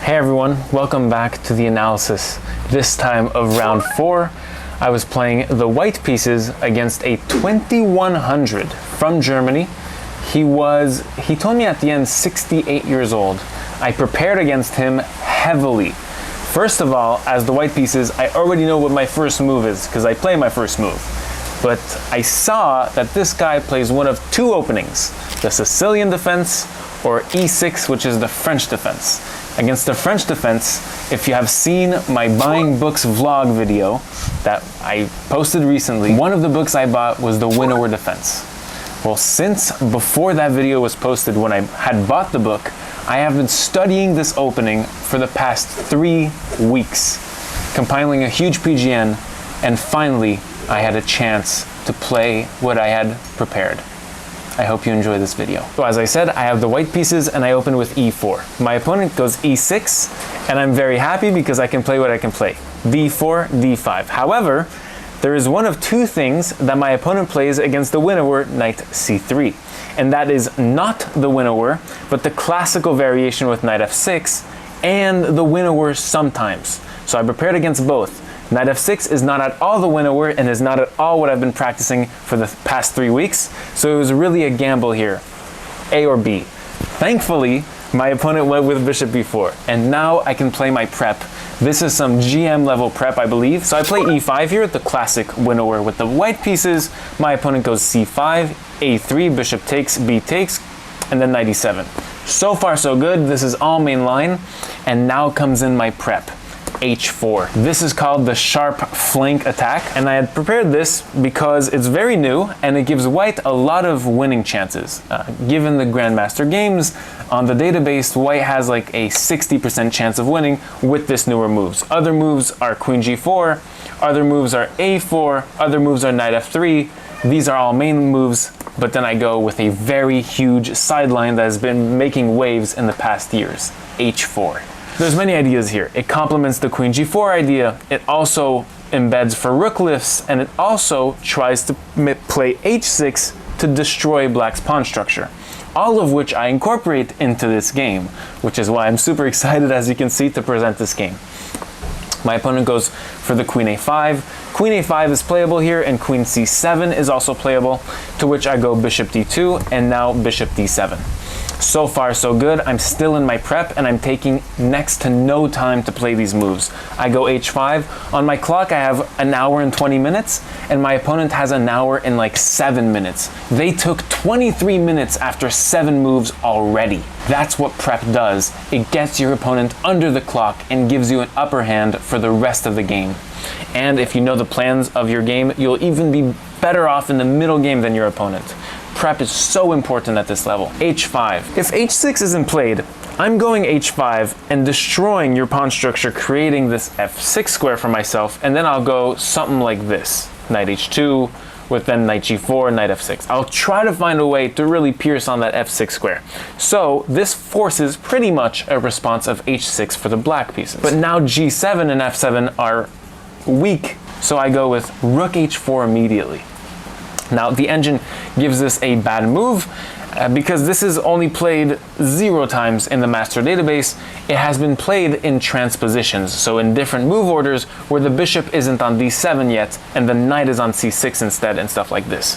Hey everyone, welcome back to the analysis. This time of round 4, I was playing the white pieces against a 2100 from Germany. He told me at the end 68 years old. I prepared against him heavily. First of all, as the white pieces, I already know what my first move is because I play my first move. But I saw that this guy plays one of two openings, the Sicilian defense or E6, which is the French defense. Against the French defense, if you have seen my buying books vlog video that I posted recently, one of the books I bought was the winnower defense. Well, since before that video was posted, when I had bought the book, I have been studying this opening for the past 3 weeks, compiling a huge PGN, and finally I had a chance to play what I had prepared. I hope you enjoy this video. So as I said, I have the white pieces and I open with E4. My opponent goes E6 and I'm very happy because I can play what I can play. D4, D5. However, there is one of two things that my opponent plays against the winnower, knight C3. And that is not the winnower, but the classical variation with knight F6 and the winnower sometimes. So I prepared against both. Knight F6 is not at all the winnower and is not at all what I've been practicing for the past 3 weeks, so it was really a gamble here, A or B. Thankfully, my opponent went with bishop b4, and now I can play my prep. This is some GM level prep, I believe. So I play E5 here, the classic winnower with the white pieces. My opponent goes C5, A3, bishop takes, B takes, and then knight E7. So far so good, this is all main line, and now comes in my prep. H4. This is called the sharp flank attack, and I had prepared this because it's very new and it gives white a lot of winning chances. Given the grandmaster games on the database, white has like a 60% chance of winning with this newer moves. Other moves are queen g4, other moves are a4, other moves are knight f3. These are all main moves, but then I go with a very huge sideline that has been making waves in the past years, h4. There's many ideas here. It complements the queen g4 idea. It also embeds for rook lifts, and it also tries to play h6 to destroy black's pawn structure. All of which I incorporate into this game, which is why I'm super excited, as you can see, to present this game. My opponent goes for the queen a5. Queen a5 is playable here, and queen c7 is also playable, to which I go bishop d2, and now bishop d7. So far so good. I'm still in my prep and I'm taking next to no time to play these moves. I go h5. On my clock I have an hour and 20 minutes and my opponent has an hour and like 7 minutes. They took 23 minutes after 7 moves already. That's what prep does. It gets your opponent under the clock and gives you an upper hand for the rest of the game. And if you know the plans of your game, you'll even be better off in the middle game than your opponent. Prep is so important at this level. h5. If h6 isn't played, I'm going h5 and destroying your pawn structure, creating this f6 square for myself, and then I'll go something like this. Knight h2, with then knight g4, knight f6. I'll try to find a way to really pierce on that f6 square. So this forces pretty much a response of h6 for the black pieces. But now g7 and f7 are weak, so I go with rook h4 immediately. Now the engine gives this a bad move because this is only played 0 times in the master database. It has been played in transpositions, so in different move orders where the bishop isn't on d7 yet and the knight is on c6 instead and stuff like this.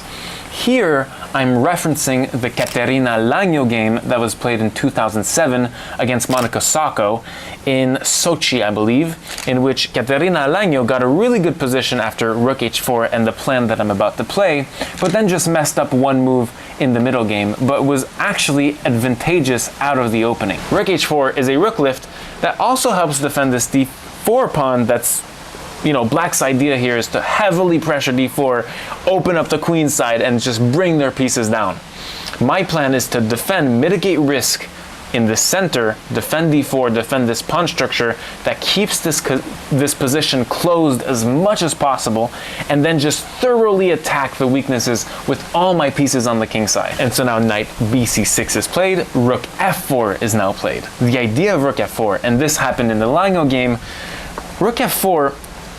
Here I'm referencing the Caterina Lagno game that was played in 2007 against Monica Sacco in Sochi, I believe, in which Caterina Lagno got a really good position after rook h4 and the plan that I'm about to play, but then just messed up one move in the middle game, but was actually advantageous out of the opening. Rook h4 is a rook lift that also helps defend this d4 pawn that's, you know, black's idea here is to heavily pressure d4, open up the queen side, and just bring their pieces down. My plan is to defend, mitigate risk in the center, defend d4, defend this pawn structure that keeps this position closed as much as possible, and then just thoroughly attack the weaknesses with all my pieces on the king side. And so now knight bc6 is played, rook f4 is now played. The idea of rook f4, and this happened in the Lagno game, rook f4,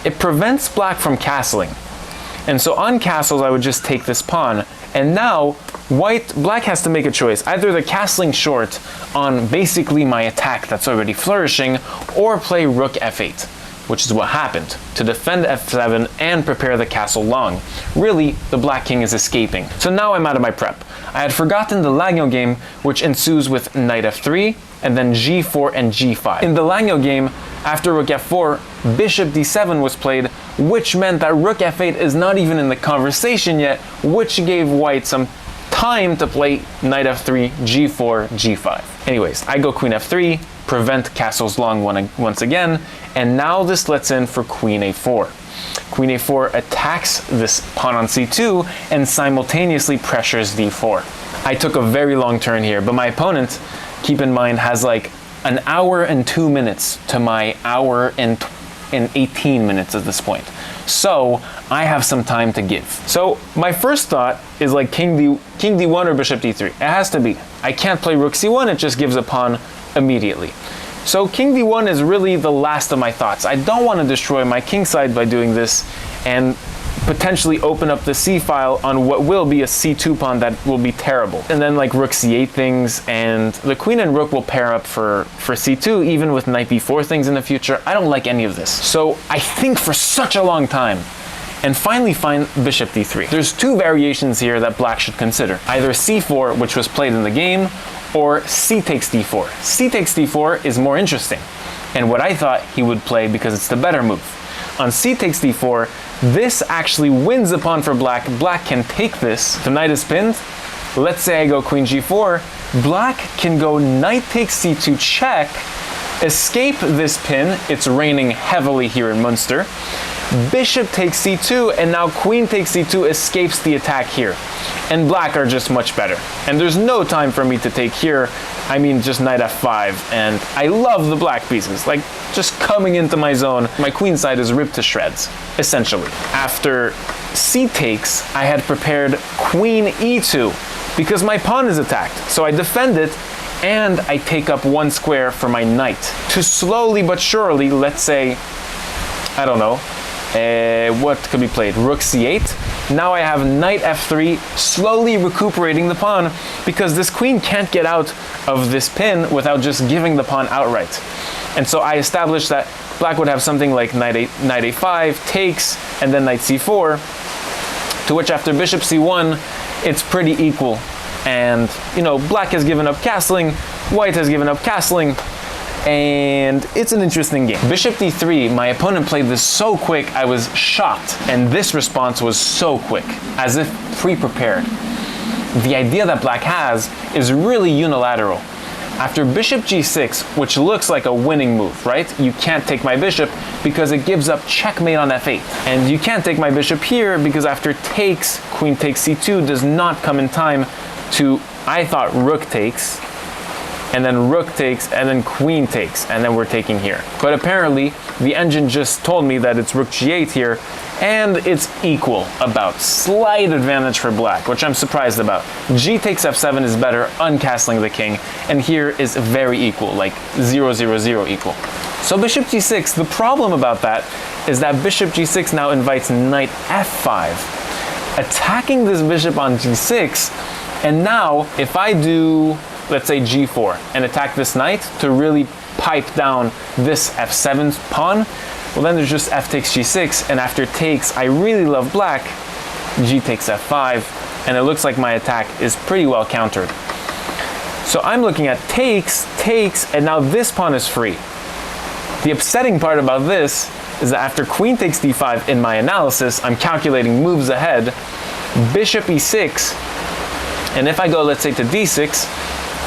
it prevents black from castling. And so on castles, I would just take this pawn. And now Black has to make a choice. Either the castling short on basically my attack that's already flourishing, or play rook f8, which is what happened, to defend f7 and prepare the castle long. Really, the black king is escaping. So now I'm out of my prep. I had forgotten the Lagno game, which ensues with knight f3, and then g4 and g5. In the Lagno game, after rook f4, bishop d7 was played, which meant that rook f8 is not even in the conversation yet, which gave white some time to play knight f3, g4, g5. Anyways, I go queen f3, prevent castles long once again, and now this lets in for queen a4. Queen a4 attacks this pawn on c2 and simultaneously pressures d4. I took a very long turn here, but my opponent, keep in mind, has like an hour and 2 minutes to my hour and 18 minutes at this point. So I have some time to give. So my first thought is like king d1 or bishop d3. It has to be. I can't play rook c1, it just gives a pawn immediately. So king d1 is really the last of my thoughts. I don't want to destroy my king side by doing this and potentially open up the c file on what will be a c2 pawn that will be terrible. And then like rook c8 things, and the queen and rook will pair up for c2, even with knight b4 things in the future. I don't like any of this. So I think for such a long time, and finally find bishop d3. There's two variations here that black should consider. Either c4, which was played in the game, or c takes d4. C takes d4 is more interesting, and what I thought he would play because it's the better move. On c takes d4, this actually wins a pawn for black. Black can take this. The knight is pinned. Let's say I go queen g4. Black can go knight takes c2 check, escape this pin. It's raining heavily here in Munster. Bishop takes c2, and now queen takes c2 escapes the attack here. And black are just much better. And there's no time for me to take here. I mean, just knight f5, and I love the black pieces, like just coming into my zone. My queen side is ripped to shreds, essentially. After c takes, I had prepared queen e2 because my pawn is attacked. So I defend it, and I take up one square for my knight. To slowly but surely, let's say, I don't know, what could be played? Rook c8. Now I have knight f3, slowly recuperating the pawn because this queen can't get out of this pin without just giving the pawn outright. And so I established that black would have something like knight a5, takes, and then knight c4, to which after bishop c1, it's pretty equal. And, you know, black has given up castling, white has given up castling, and it's an interesting game. Bishop d3, my opponent played this so quick, I was shocked. And this response was so quick, as if pre-prepared. The idea that black has is really unilateral. After bishop g6, which looks like a winning move, right? You can't take my bishop because it gives up checkmate on f8. And you can't take my bishop here because after takes, queen takes c2 does not come in time to, I thought, rook takes, and then rook takes, and then queen takes, and then we're taking here. But apparently, the engine just told me that it's rook g8 here, and it's equal, about slight advantage for black, which I'm surprised about. G takes f7 is better, uncastling the king, and here is very equal, like 0-0-0 equal. So bishop g6, the problem about that is that bishop g6 now invites knight f5, attacking this bishop on g6, and now if I do, let's say g4, and attack this knight to really pipe down this f7 pawn, well then there's just f takes g6, and after takes, I really love black, g takes f5, and it looks like my attack is pretty well countered. So I'm looking at takes, and now this pawn is free. The upsetting part about this is that after queen takes d5 in my analysis, I'm calculating moves ahead, bishop e6, and if I go, let's say, to d6,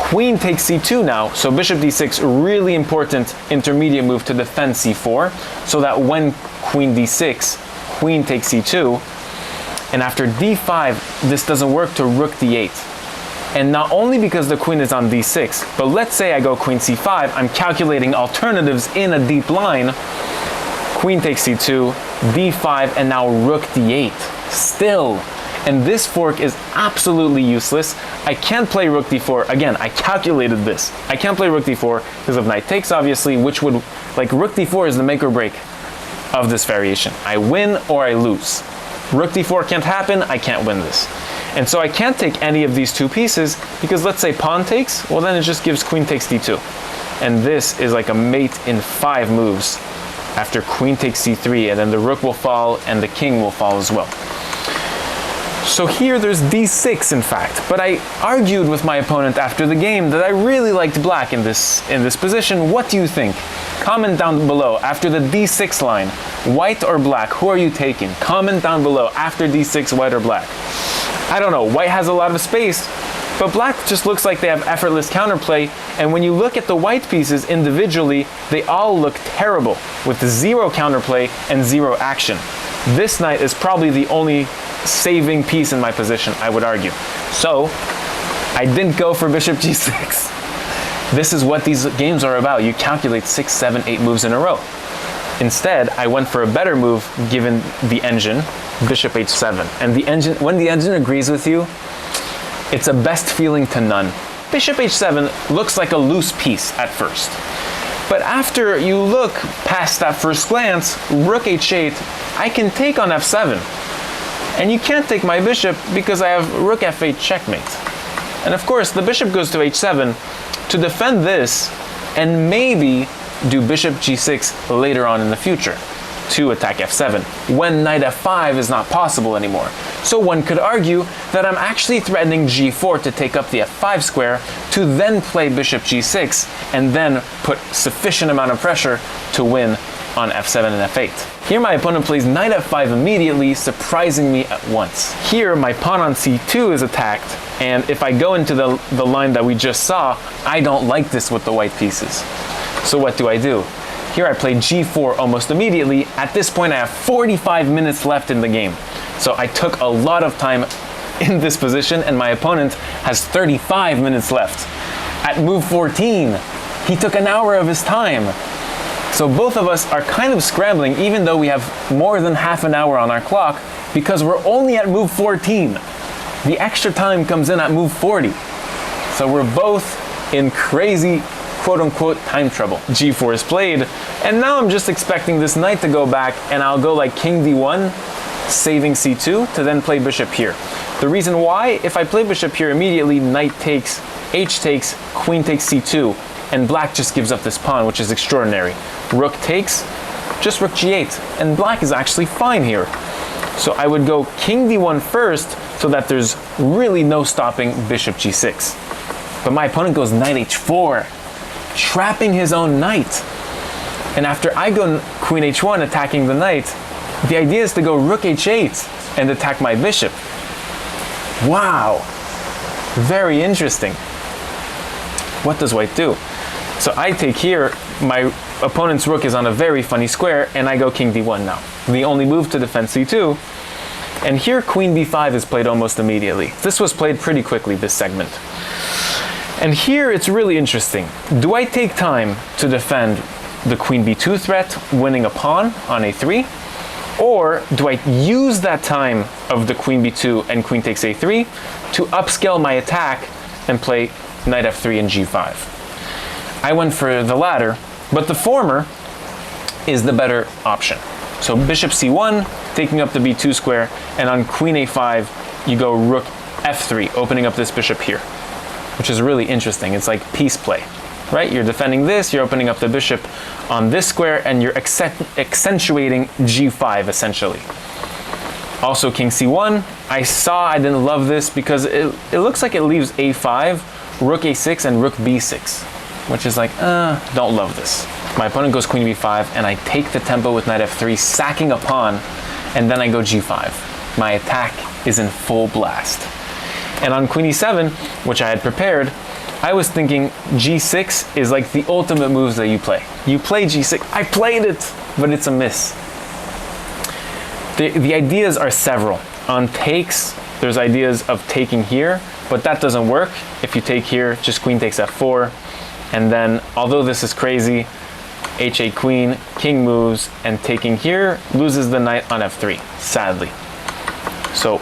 queen takes c2 now, so bishop d6, really important intermediate move to defend c4, so that when queen d6, queen takes c2, and after d5, this doesn't work to rook d8. And not only because the queen is on d6, but let's say I go queen c5, I'm calculating alternatives in a deep line, queen takes c2, d5, and now rook d8. Still. And this fork is absolutely useless. I can't play rook d4. Again, I calculated this. I can't play rook d4 because of knight takes, obviously, which would, like, rook d4 is the make or break of this variation. I win or I lose. Rook d4 can't happen, I can't win this. And so I can't take any of these two pieces because let's say pawn takes, well then it just gives queen takes d2. And this is like a mate in 5 moves after queen takes c3, and then the rook will fall and the king will fall as well. So here there's d6 in fact, but I argued with my opponent after the game that I really liked black in this position. What do you think? Comment down below after the d6 line, white or black, who are you taking? Comment down below after d6, white or black. I don't know, white has a lot of space, but black just looks like they have effortless counterplay, and when you look at the white pieces individually, they all look terrible with 0 counterplay and 0 action. This knight is probably the only saving piece in my position, I would argue. So, I didn't go for bishop g6. This is what these games are about. You calculate 6, 7, 8 moves in a row. Instead, I went for a better move given the engine, bishop h7. And the engine, when the engine agrees with you, it's a best feeling to none. Bishop h7 looks like a loose piece at first. But after you look past that first glance, rook h8, I can take on f7. And you can't take my bishop because I have rook f8 checkmate. And of course, the bishop goes to h7 to defend this and maybe do bishop g6 later on in the future to attack f7, when knight f5 is not possible anymore. So one could argue that I'm actually threatening g4 to take up the f5 square, to then play bishop g6, and then put sufficient amount of pressure to win on f7 and f8. Here my opponent plays knight f5 immediately, surprising me at once. Here my pawn on c2 is attacked, and if I go into the line that we just saw, I don't like this with the white pieces. So what do? Here I play g4 almost immediately. At this point I have 45 minutes left in the game. So I took a lot of time in this position, and my opponent has 35 minutes left. At move 14, he took an hour of his time. So both of us are kind of scrambling, even though we have more than half an hour on our clock, because we're only at move 14. The extra time comes in at move 40. So we're both in crazy quote-unquote time trouble. g4 is played, and now I'm just expecting this knight to go back, and I'll go like king d1, saving c2, to then play bishop here. The reason why, if I play bishop here immediately, knight takes, h takes, queen takes c2, and black just gives up this pawn, which is extraordinary. Rook takes, just rook g8, and black is actually fine here. So I would go king d1 first, so that there's really no stopping bishop g6. But my opponent goes knight h4, trapping his own knight. And after I go queen h1 attacking the knight, the idea is to go rook h8 and attack my bishop. Wow, very interesting. What does white do? So I take here, my opponent's rook is on a very funny square, and I go king d1 now. The only move to defend c2. And here queen b5 is played almost immediately. This was played pretty quickly, this segment. And here it's really interesting. Do I take time to defend the queen b2 threat, winning a pawn on a3? Or do I use that time of the queen b2 and queen takes a3 to upscale my attack and play knight f3 and g5? I went for the latter, but the former is the better option. So bishop c1, taking up the b2 square, and on queen a5, you go rook f3, opening up this bishop here, which is really interesting. It's like piece play, right? You're defending this, you're opening up the bishop on this square, and you're accentuating g5 essentially. Also king c1, I didn't love this because it looks like it leaves a5, rook a6, and rook b6, which is like, don't love this. My opponent goes queen b5, and I take the tempo with knight f3, sacking a pawn, and then I go g5. My attack is in full blast. And on queen e7, which I had prepared, I was thinking g6 is like the ultimate moves that you play. You play g6, I played it, but it's a miss. The ideas are several. On takes, there's ideas of taking here, but that doesn't work. If you take here, just queen takes f4, and then, although this is crazy, h8 queen, king moves, and taking here loses the knight on f3, sadly. So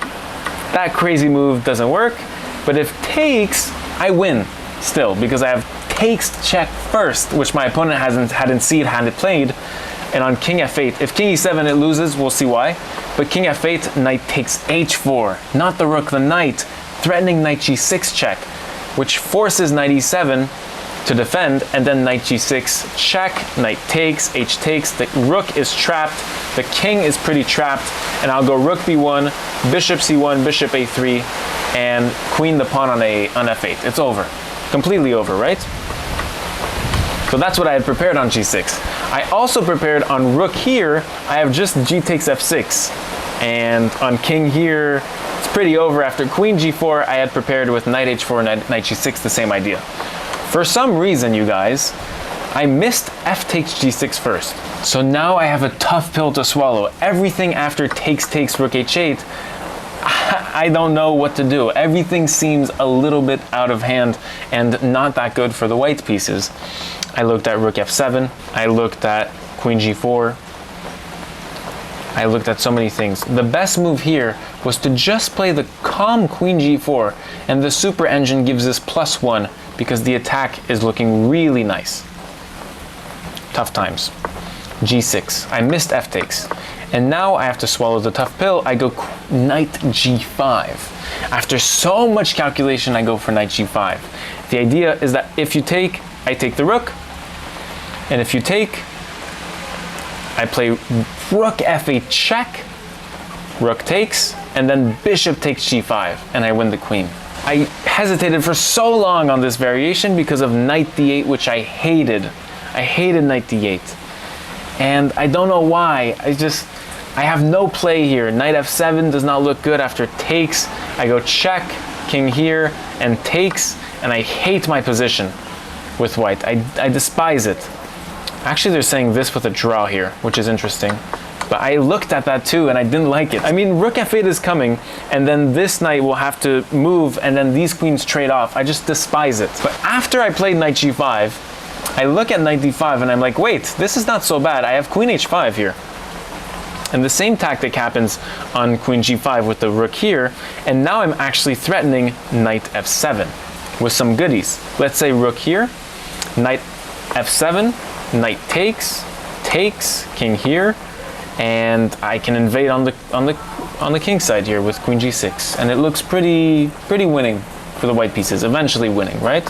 that crazy move doesn't work, but if takes, I win still, because I have takes check first, which my opponent hadn't seen had it played, And on king f8, if king e7 it loses, we'll see why. But king f8, knight takes h4, not the rook, the knight, threatening knight g6 check, which forces knight e7 to defend, and then knight g6 check, knight takes, h takes, the rook is trapped, the king is pretty trapped, and I'll go rook b1, bishop c1, bishop a3, and queen the pawn on f8. It's over. Completely over, right? So that's what I had prepared on g6. I also prepared on rook here, I have just g takes f6. And on king here, it's pretty over. After queen g4, I had prepared with knight h4, knight g6, the same idea. For some reason, you guys, I missed f takes g6 first. So now I have a tough pill to swallow. Everything after takes rook h8, I don't know what to do. Everything seems a little bit out of hand and not that good for the white pieces. I looked at rook f7, I looked at queen g4, I looked at so many things. The best move here was to just play the calm queen g4, and the super engine gives us +1 because the attack is looking really nice. Tough times. g6. I missed f takes. And now I have to swallow the tough pill. I go knight g5. After so much calculation, I go for knight g5. The idea is that if you take, I take the rook. And if you take, I play rook f8 check, rook takes, and then bishop takes g5, and I win the queen. I hesitated for so long on this variation because of knight d8, which I hated. I hated knight d8. And I don't know why. I have no play here. Knight f7 does not look good after takes. I go check, king here, and takes, and I hate my position with white. I despise it. Actually, they're saying this with a draw here, which is interesting. But I looked at that too, and I didn't like it. I mean, rook f8 is coming, and then this knight will have to move, and then these queens trade off. I just despise it. But after I played knight g5, I look at knight d5, and I'm like, wait, this is not so bad. I have queen h5 here. And the same tactic happens on queen g5 with the rook here, and now I'm actually threatening knight f7 with some goodies. Let's say rook here, knight f7, knight takes, king here, and I can invade on the king side here with queen g6, and it looks pretty winning for the white pieces, eventually winning, right?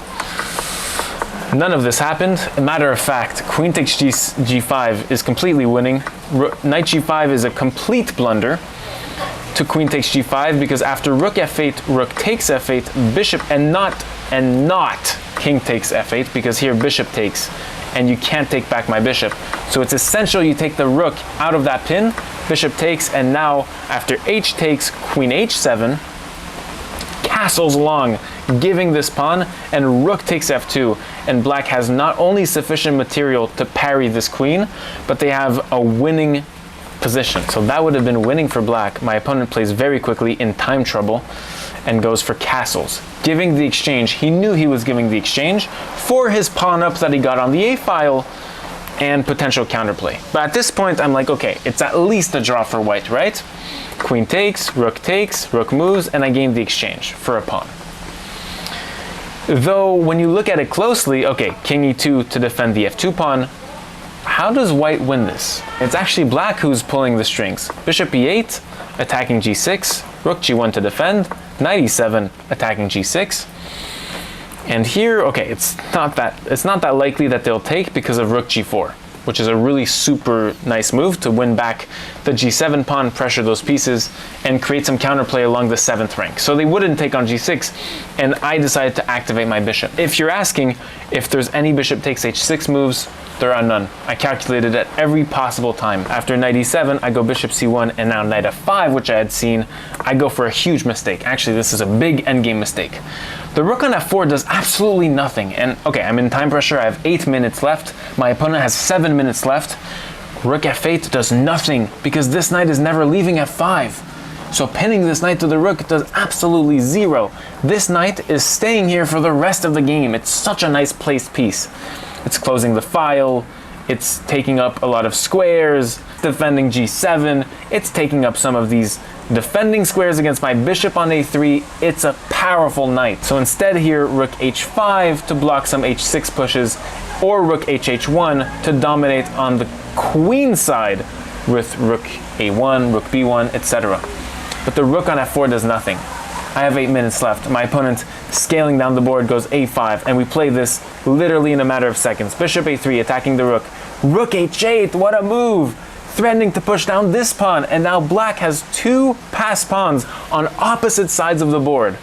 None of this happened. A matter of fact, queen takes g5 is completely winning. Knight g5 is a complete blunder to queen takes g5 because after rook f8, rook takes f8, bishop, and not king takes f8 because here bishop takes, and you can't take back my bishop. So it's essential you take the rook out of that pin, bishop takes, and now after h takes, queen h7, castles along, giving this pawn, and rook takes f2, and black has not only sufficient material to parry this queen, but they have a winning position. So that would have been winning for black. My opponent plays very quickly in time trouble and goes for castles, giving the exchange. He knew he was giving the exchange for his pawn up that he got on the a file and potential counterplay. But at this point, I'm like, okay, it's at least a draw for white, right? Queen takes, rook moves, and I gain the exchange for a pawn. Though when you look at it closely, okay, king e2 to defend the f2 pawn, how does white win this? It's actually black who's pulling the strings. Bishop e8, attacking g6, rook g1 to defend, knight e7, attacking g6. And here, okay, it's not that likely that they'll take because of rook g4, which is a really super nice move to win back the g7 pawn, pressure those pieces, and create some counterplay along the 7th rank. So they wouldn't take on g6, and I decided to activate my bishop. If you're asking if there's any bishop takes h6 moves, there are none. I calculated at every possible time. After knight e7, I go bishop c1, and now knight f5, which I had seen, I go for a huge mistake. Actually, this is a big endgame mistake. The rook on f4 does absolutely nothing, and okay, I'm in time pressure, I have 8 minutes left, my opponent has 7 minutes left. Rook f8 does nothing, because this knight is never leaving f5. So pinning this knight to the rook does absolutely zero. This knight is staying here for the rest of the game. It's such a nice placed piece. It's closing the file, it's taking up a lot of squares, defending g7, it's taking up some of these defending squares against my bishop on a3. It's a powerful knight. So instead here, rook h5 to block some h6 pushes, or rook h1 to dominate on the queen side with rook a1, rook b1, etc. But the rook on f4 does nothing. I have 8 minutes left. My opponent, scaling down the board, goes a5, and we play this literally in a matter of seconds. Bishop a3, attacking the rook. Rook h8, what a move! Threatening to push down this pawn, and now black has 2 passed pawns on opposite sides of the board.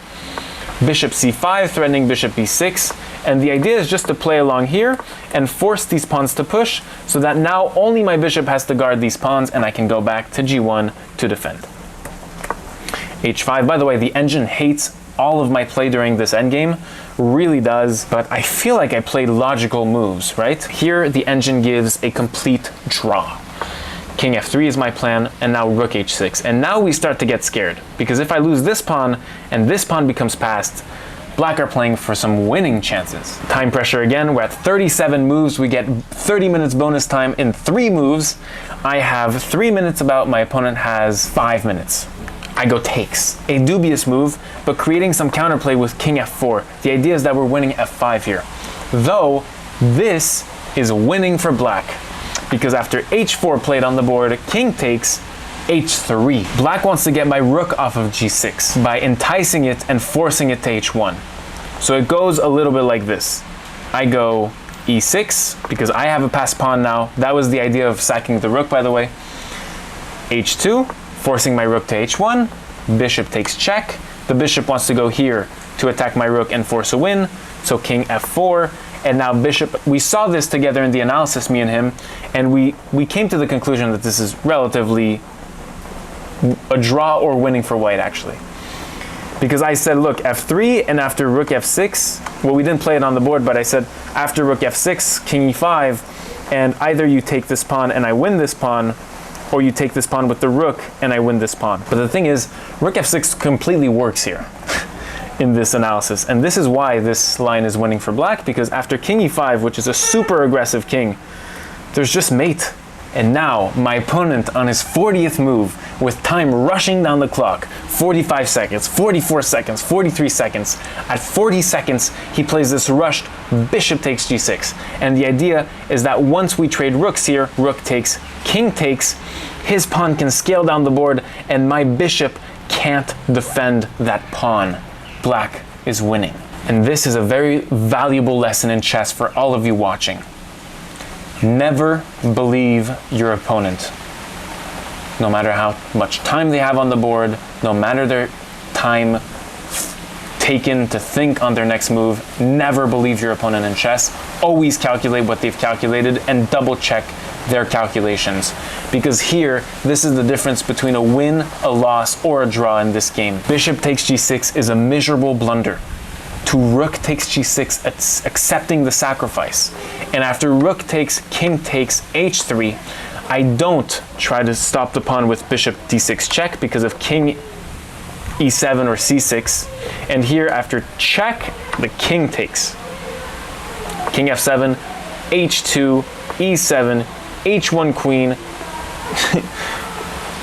Bishop c5, threatening bishop b6, and the idea is just to play along here and force these pawns to push, so that now only my bishop has to guard these pawns, and I can go back to g1 to defend. h5. By the way, the engine hates all of my play during this endgame, really does, but I feel like I played logical moves, right? Here, the engine gives a complete draw. King f3 is my plan, and now rook h6. And now we start to get scared, because if I lose this pawn, and this pawn becomes passed, black are playing for some winning chances. Time pressure again, we're at 37 moves, we get 30 minutes bonus time in 3 moves. I have 3 minutes about, my opponent has 5 minutes. I go takes. A dubious move, but creating some counterplay with king f4. The idea is that we're winning f5 here. Though, this is winning for black, because after h4 played on the board, king takes h3. Black wants to get my rook off of g6 by enticing it and forcing it to h1. So it goes a little bit like this. I go e6, because I have a passed pawn now. That was the idea of sacking the rook, by the way. h2. Forcing my rook to h1, bishop takes check. The bishop wants to go here to attack my rook and force a win, so king f4, and now bishop. We saw this together in the analysis, me and him, and we came to the conclusion that this is relatively a draw or winning for white, actually. Because I said, look, f3, and after rook f6, well, we didn't play it on the board, but I said, after rook f6, king e5, and either you take this pawn and I win this pawn, or you take this pawn with the rook and I win this pawn. But the thing is, rook f6 completely works here in this analysis. And this is why this line is winning for black, because after king e5, which is a super aggressive king, there's just mate. And now my opponent on his 40th move, with time rushing down the clock, 45 seconds, 44 seconds, 43 seconds. At 40 seconds, he plays this rushed bishop takes g6. And the idea is that once we trade rooks here, rook takes, king takes, his pawn can scale down the board, and my bishop can't defend that pawn. Black is winning. And this is a very valuable lesson in chess for all of you watching. Never believe your opponent. No matter how much time they have on the board, no matter their time taken to think on their next move, never believe your opponent in chess. Always calculate what they've calculated and double check their calculations. Because here, this is the difference between a win, a loss, or a draw in this game. Bishop takes g6 is a miserable blunder. To rook takes g6, it's accepting the sacrifice. And after rook takes, king takes h3, I don't try to stop the pawn with bishop d6 check because of king e7 or c6. And here, after check, the king takes. King f7, h2, e7, h1 queen,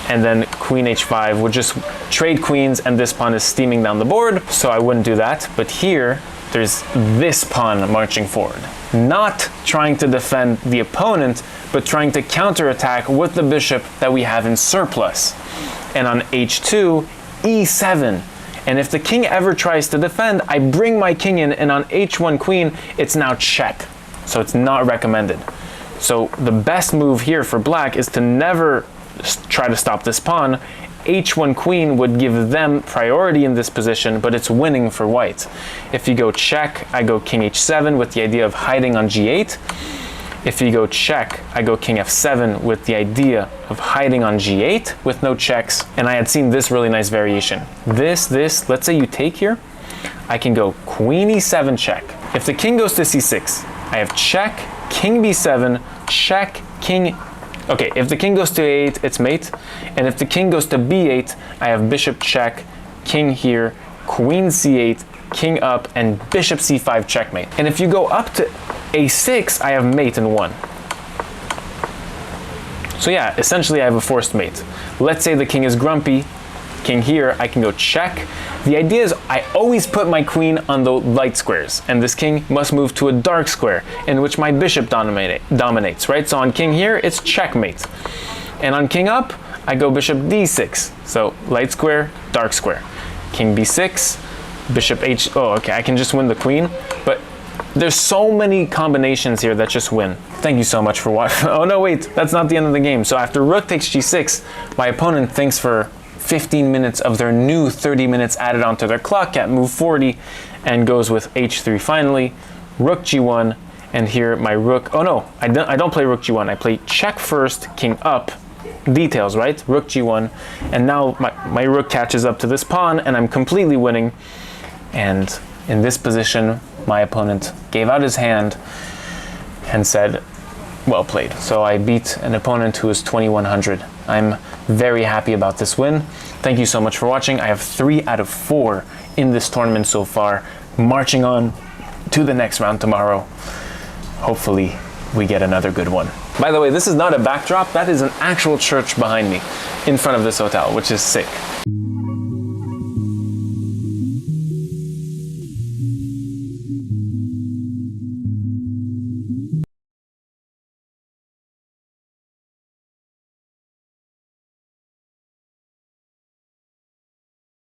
and then queen h5. We'll just trade queens, and this pawn is steaming down the board, so I wouldn't do that. But here, there's this pawn marching forward. Not trying to defend the opponent, but trying to counterattack with the bishop that we have in surplus. And on h2, e7. And if the king ever tries to defend, I bring my king in, and on h1 queen, it's now check. So it's not recommended. So the best move here for black is to never try to stop this pawn. h1 queen would give them priority in this position, but it's winning for white. If you go check, I go king h7 with the idea of hiding on g8. If you go check, I go king f7 with the idea of hiding on g8 with no checks. And I had seen this really nice variation. This, let's say you take here, I can go queen e7 check. If the king goes to c6, I have check, king b7, check, king. Okay, if the king goes to a8, it's mate. And if the king goes to b8, I have bishop check, king here, queen c8, king up, and bishop c5 checkmate. And if you go up to a6, I have mate in 1. So yeah, essentially I have a forced mate. Let's say the king is grumpy, king here, I can go check. The idea is I always put my queen on the light squares, and this king must move to a dark square in which my bishop dominates, right? So on king here, it's checkmate. And on king up, I go bishop d6. So light square, dark square. King b6, bishop h, oh, okay, I can just win the queen, but there's so many combinations here that just win. Thank you so much for watching. Oh no, wait, that's not the end of the game. So after rook takes g6, my opponent thinks for 15 minutes of their new 30 minutes added onto their clock at move 40 and goes with h3 finally, rook g1, and here my rook, oh no, I don't play rook g1, I play check first, king up, details, right? Rook g1, and now my rook catches up to this pawn and I'm completely winning. And in this position, my opponent gave out his hand and said, well played. So I beat an opponent who is 2100. I'm very happy about this win. Thank you so much for watching. I have 3 out of 4 in this tournament so far, marching on to the next round tomorrow. Hopefully we get another good one. By the way, this is not a backdrop, that is an actual church behind me in front of this hotel, which is sick.